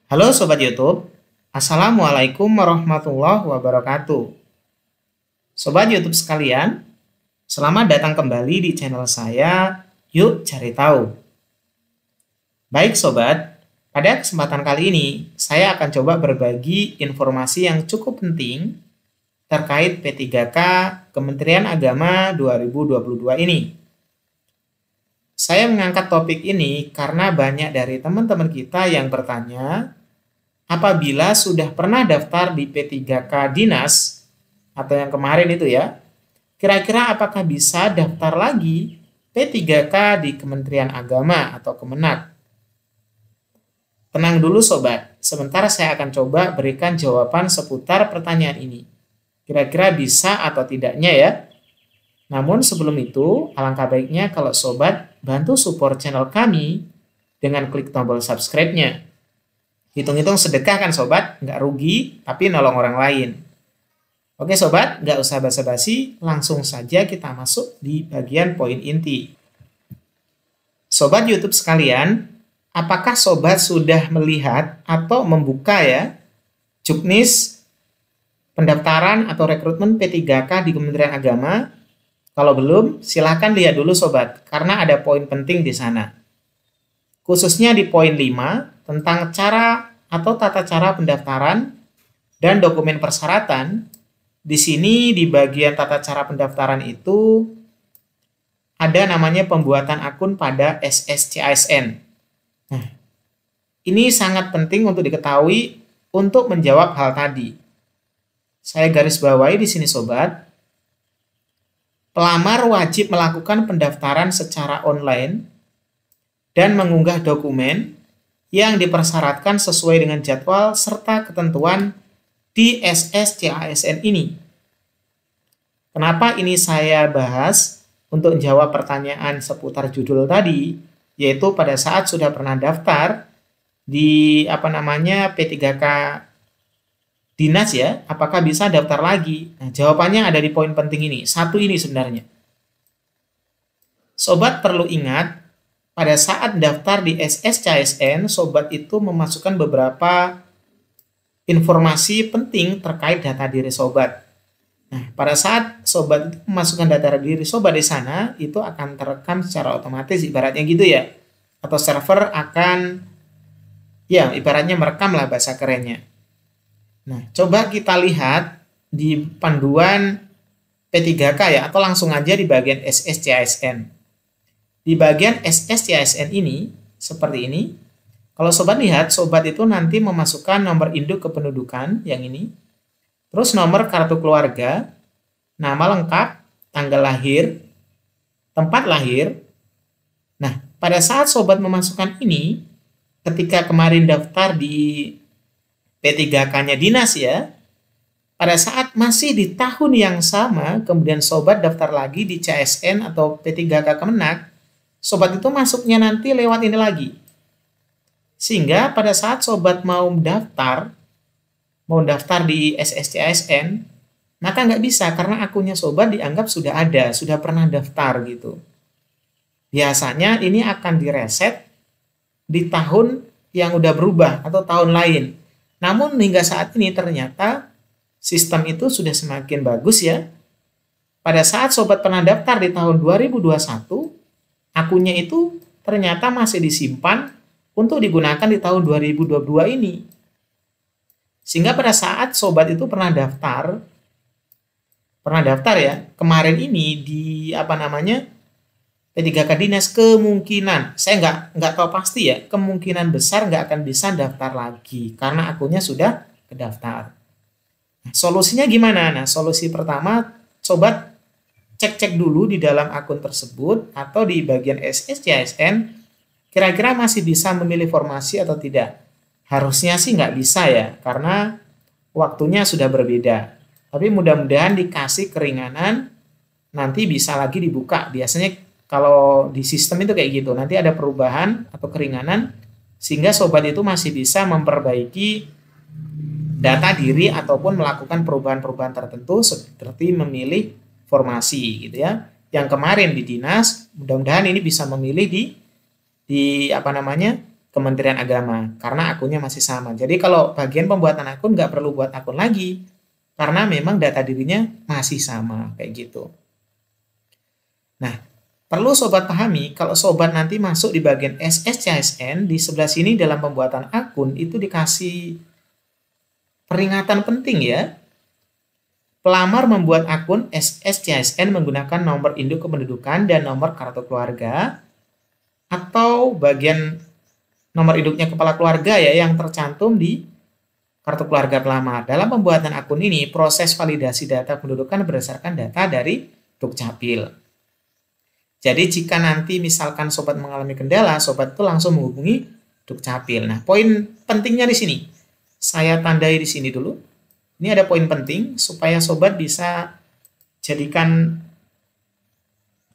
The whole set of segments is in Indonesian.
Halo Sobat YouTube, Assalamualaikum warahmatullahi wabarakatuh. Sobat YouTube sekalian, selamat datang kembali di channel saya, Yuk Cari Tahu. Baik Sobat, pada kesempatan kali ini, saya akan coba berbagi informasi yang cukup penting terkait P3K Kementerian Agama 2022 ini. Saya mengangkat topik ini karena banyak dari teman-teman kita yang bertanya, apabila sudah pernah daftar di P3K Dinas, atau yang kemarin itu ya, kira-kira apakah bisa daftar lagi P3K di Kementerian Agama atau Kemenak? Tenang dulu Sobat, sebentar saya akan coba berikan jawaban seputar pertanyaan ini. Kira-kira bisa atau tidaknya ya? Namun sebelum itu, alangkah baiknya kalau Sobat bantu support channel kami dengan klik tombol subscribe-nya. Hitung-hitung sedekah kan Sobat, nggak rugi, tapi nolong orang lain. Oke Sobat, nggak usah basa-basi, langsung saja kita masuk di bagian poin inti. Sobat YouTube sekalian, apakah Sobat sudah melihat atau membuka ya juknis pendaftaran atau rekrutmen P3K di Kementerian Agama? Kalau belum, silahkan lihat dulu Sobat, karena ada poin penting di sana. Khususnya di poin 5, tentang cara atau tata cara pendaftaran dan dokumen persyaratan. Di sini di bagian tata cara pendaftaran itu ada namanya pembuatan akun pada SSCASN. Nah, ini sangat penting untuk diketahui untuk menjawab hal tadi. Saya garis bawahi di sini Sobat. Pelamar wajib melakukan pendaftaran secara online dan mengunggah dokumen yang dipersyaratkan sesuai dengan jadwal serta ketentuan di SSCASN ini. Kenapa ini saya bahas untuk menjawab pertanyaan seputar judul tadi, yaitu pada saat sudah pernah daftar di P3K Dinas ya, apakah bisa daftar lagi? Nah, jawabannya ada di poin penting ini, satu ini sebenarnya. Sobat perlu ingat, pada saat daftar di SSCASN, Sobat itu memasukkan beberapa informasi penting terkait data diri Sobat. Nah, pada saat Sobat itu memasukkan data diri Sobat di sana, itu akan terekam secara otomatis, ibaratnya gitu ya. Atau server akan, ya ibaratnya merekam lah bahasa kerennya. Nah, coba kita lihat di panduan P3K ya, atau langsung aja di bagian SSCASN. Di bagian SSCASN ini, seperti ini, kalau Sobat lihat, Sobat itu nanti memasukkan nomor induk kependudukan, yang ini, terus nomor kartu keluarga, nama lengkap, tanggal lahir, tempat lahir. Nah, pada saat Sobat memasukkan ini, ketika kemarin daftar di P3K-nya Dinas ya, pada saat masih di tahun yang sama, kemudian Sobat daftar lagi di CSN atau P3K Kemenak, Sobat itu masuknya nanti lewat ini lagi. Sehingga pada saat Sobat mau daftar di SSCASN, maka nggak bisa karena akunnya Sobat dianggap sudah ada, sudah pernah daftar gitu. Biasanya ini akan direset di tahun yang udah berubah atau tahun lain. Namun hingga saat ini ternyata sistem itu sudah semakin bagus ya. Pada saat Sobat pernah daftar di tahun 2021, akunnya itu ternyata masih disimpan untuk digunakan di tahun 2022 ini. Sehingga pada saat Sobat itu pernah daftar ya, kemarin ini di P3K Dinas, kemungkinan, saya nggak tahu pasti ya, kemungkinan besar nggak akan bisa daftar lagi karena akunnya sudah kedaftar. Nah, solusinya gimana? Nah, solusi pertama, Sobat cek dulu di dalam akun tersebut atau di bagian SSCASN, kira-kira masih bisa memilih formasi atau tidak. Harusnya sih nggak bisa ya, karena waktunya sudah berbeda. Tapi mudah-mudahan dikasih keringanan, nanti bisa lagi dibuka. Biasanya kalau di sistem itu kayak gitu, nanti ada perubahan atau keringanan, sehingga Sobat itu masih bisa memperbaiki data diri ataupun melakukan perubahan-perubahan tertentu seperti memilih formasi gitu ya. Yang kemarin di Dinas, mudah-mudahan ini bisa memilih di Kementerian Agama karena akunnya masih sama. Jadi kalau bagian pembuatan akun nggak perlu buat akun lagi karena memang data dirinya masih sama kayak gitu. Nah, perlu sobat pahami kalau sobat nanti masuk di bagian SSCSN di sebelah sini dalam pembuatan akun itu dikasih peringatan penting ya. Pelamar membuat akun SSCSN menggunakan nomor induk kependudukan dan nomor kartu keluarga atau bagian nomor induknya kepala keluarga ya yang tercantum di kartu keluarga pelamar. Dalam pembuatan akun ini, proses validasi data kependudukan berdasarkan data dari Dukcapil. Jadi jika nanti misalkan sobat mengalami kendala, sobat itu langsung menghubungi Dukcapil. Nah, poin pentingnya di sini. Saya tandai di sini dulu. Ini ada poin penting supaya sobat bisa jadikan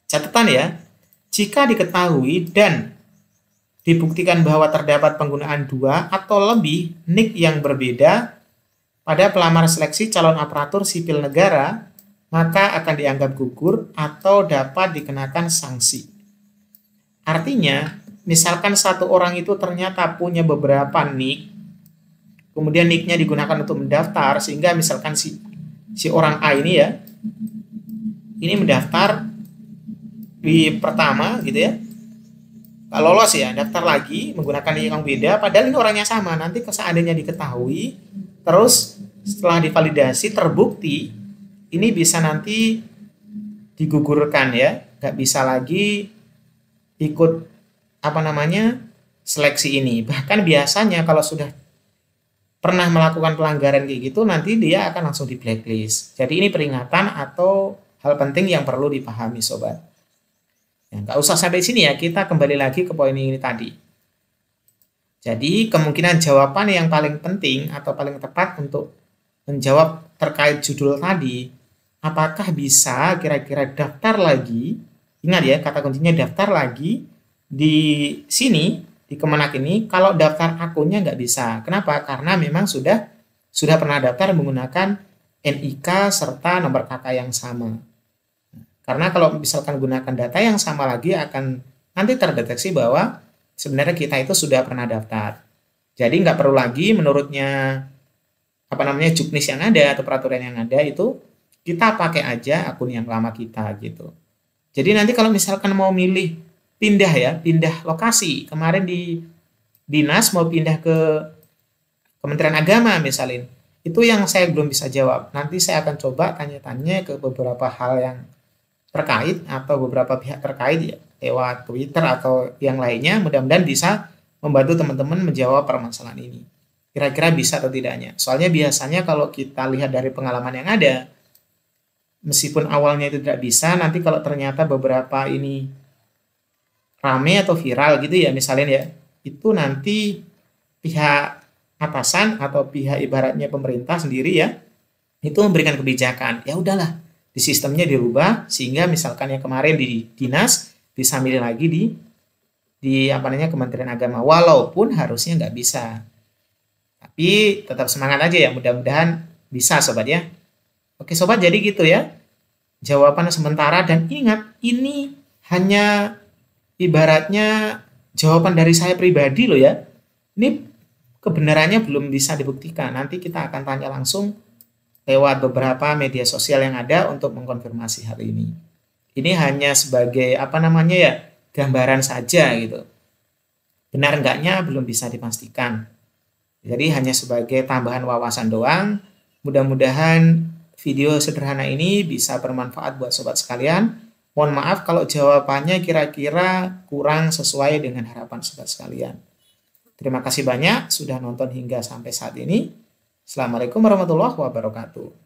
catatan ya. Jika diketahui dan dibuktikan bahwa terdapat penggunaan 2 atau lebih NIK yang berbeda pada pelamar seleksi calon aparatur sipil negara, maka akan dianggap gugur atau dapat dikenakan sanksi. Artinya, misalkan satu orang itu ternyata punya beberapa NIK, kemudian NIK-nya digunakan untuk mendaftar, sehingga misalkan si orang A ini ya, ini mendaftar di pertama gitu ya, lolos ya, daftar lagi menggunakan NIK yang beda, padahal ini orangnya sama. Nanti seandainya diketahui, terus setelah divalidasi terbukti, ini bisa nanti digugurkan ya, nggak bisa lagi ikut seleksi ini. Bahkan biasanya kalau sudah pernah melakukan pelanggaran kayak gitu, nanti dia akan langsung di blacklist. Jadi ini peringatan atau hal penting yang perlu dipahami sobat. Ya, nggak usah sampai sini ya, kita kembali lagi ke poin ini tadi. Jadi kemungkinan jawaban yang paling penting atau paling tepat untuk menjawab terkait judul tadi, apakah bisa kira-kira daftar lagi, ingat ya kata kuncinya daftar lagi di sini, di Kemenak ini, kalau daftar akunnya nggak bisa. Kenapa? Karena memang sudah pernah daftar menggunakan NIK serta nomor KK yang sama. Karena kalau misalkan gunakan data yang sama lagi akan nanti terdeteksi bahwa sebenarnya kita itu sudah pernah daftar. Jadi nggak perlu lagi menurutnya juknis yang ada atau peraturan yang ada itu kita pakai aja akun yang lama kita gitu. Jadi nanti kalau misalkan mau milih pindah lokasi, kemarin di dinas mau pindah ke Kementerian Agama misalnya, itu yang saya belum bisa jawab. Nanti saya akan coba tanya-tanya ke beberapa hal yang terkait atau beberapa pihak terkait ya, lewat Twitter atau yang lainnya, mudah-mudahan bisa membantu teman-teman menjawab permasalahan ini. Kira-kira bisa atau tidaknya. Soalnya biasanya kalau kita lihat dari pengalaman yang ada, meskipun awalnya itu tidak bisa, nanti kalau ternyata beberapa ini rame atau viral gitu ya misalnya ya, itu nanti pihak atasan atau pihak ibaratnya pemerintah sendiri ya, itu memberikan kebijakan. Ya udahlah, di sistemnya dirubah sehingga misalkan yang kemarin di dinas bisa milih lagi di Kementerian Agama, walaupun harusnya nggak bisa. Tapi tetap semangat aja ya, mudah-mudahan bisa sobat ya. Oke sobat, jadi gitu ya jawaban sementara, dan ingat ini hanya ibaratnya jawaban dari saya pribadi loh ya. Ini kebenarannya belum bisa dibuktikan. Nanti kita akan tanya langsung lewat beberapa media sosial yang ada untuk mengkonfirmasi hal ini. Ini hanya sebagai gambaran saja gitu. Benar enggaknya belum bisa dipastikan. Jadi hanya sebagai tambahan wawasan doang. Mudah-mudahan video sederhana ini bisa bermanfaat buat sobat sekalian. Mohon maaf kalau jawabannya kira-kira kurang sesuai dengan harapan sobat sekalian. Terima kasih banyak sudah nonton hingga sampai saat ini. Assalamualaikum warahmatullahi wabarakatuh.